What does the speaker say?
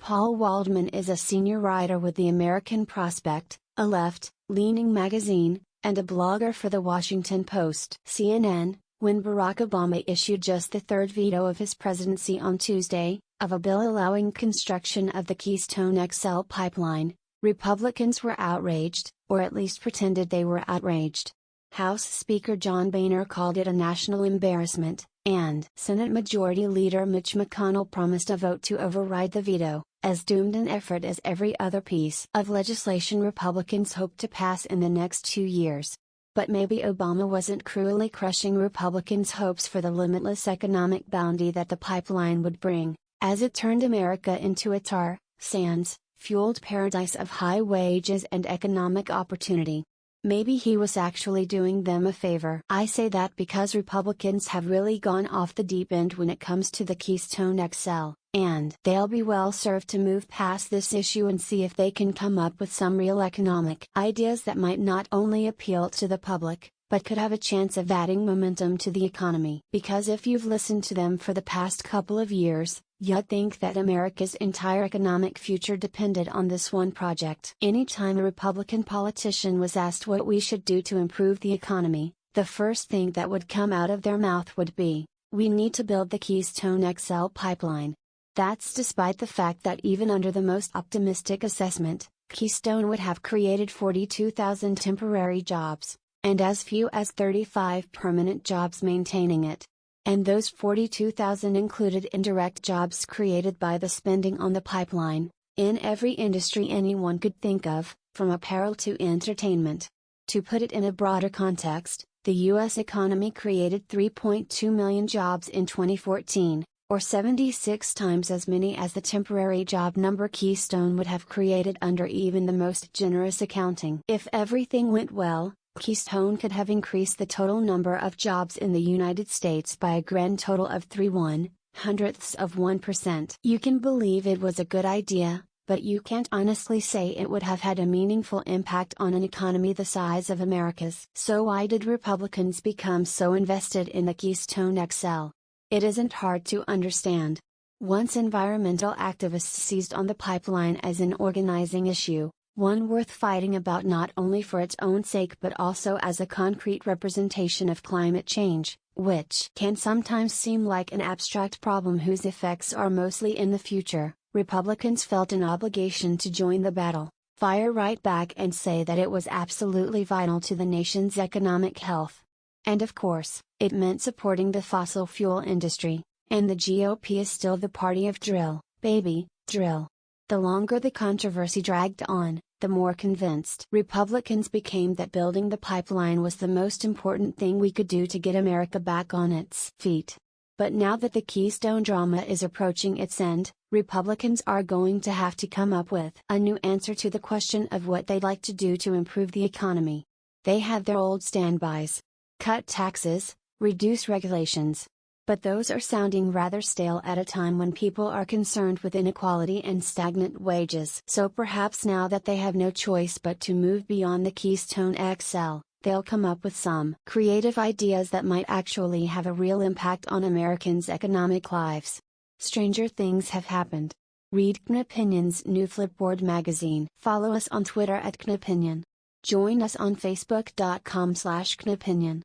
Paul Waldman is a senior writer with the American Prospect, a left-leaning magazine, and a blogger for The Washington Post. CNN, when Barack Obama issued just the third veto of his presidency on Tuesday, of a bill allowing construction of the Keystone XL pipeline, Republicans were outraged, or at least pretended they were outraged. House Speaker John Boehner called it a national embarrassment, and Senate Majority Leader Mitch McConnell promised a vote to override the veto, as doomed an effort as every other piece of legislation Republicans hope to pass in the next 2 years. But maybe Obama wasn't cruelly crushing Republicans' hopes for the limitless economic bounty that the pipeline would bring, as it turned America into a tar sands fueled paradise of high wages and economic opportunity. Maybe he was actually doing them a favor. I say that because Republicans have really gone off the deep end when it comes to the Keystone XL, and they'll be well served to move past this issue and see if they can come up with some real economic ideas that might not only appeal to the public, but could have a chance of adding momentum to the economy. Because if you've listened to them for the past couple of years, you'd think that America's entire economic future depended on this one project. Anytime a Republican politician was asked what we should do to improve the economy, the first thing that would come out of their mouth would be, "We need to build the Keystone XL pipeline." That's despite the fact that even under the most optimistic assessment, Keystone would have created 42,000 temporary jobs, and as few as 35 permanent jobs maintaining it. And those 42,000 included indirect jobs created by the spending on the pipeline, in every industry anyone could think of, from apparel to entertainment. To put it in a broader context, the U.S. economy created 3.2 million jobs in 2014, or 76 times as many as the temporary job number Keystone would have created under even the most generous accounting. If everything went well, Keystone could have increased the total number of jobs in the United States by a grand total of 0.03%. You can believe it was a good idea, but you can't honestly say it would have had a meaningful impact on an economy the size of America's. So why did Republicans become so invested in the Keystone XL? It isn't hard to understand. Once environmental activists seized on the pipeline as an organizing issue, one worth fighting about not only for its own sake but also as a concrete representation of climate change, which can sometimes seem like an abstract problem whose effects are mostly in the future, Republicans felt an obligation to join the battle, fire right back and say that it was absolutely vital to the nation's economic health. And of course, it meant supporting the fossil fuel industry, and the GOP is still the party of drill, baby, drill. The longer the controversy dragged on, the more convinced Republicans became that building the pipeline was the most important thing we could do to get America back on its feet. But now that the Keystone drama is approaching its end, Republicans are going to have to come up with a new answer to the question of what they'd like to do to improve the economy. They have their old standbys: cut taxes, reduce regulations. But those are sounding rather stale at a time when people are concerned with inequality and stagnant wages. So perhaps now that they have no choice but to move beyond the Keystone XL, they'll come up with some creative ideas that might actually have a real impact on Americans' economic lives. Stranger things have happened. Read Knopinion's new Flipboard magazine. Follow us on Twitter @Knopinion. Join us on Facebook.com/Knopinion.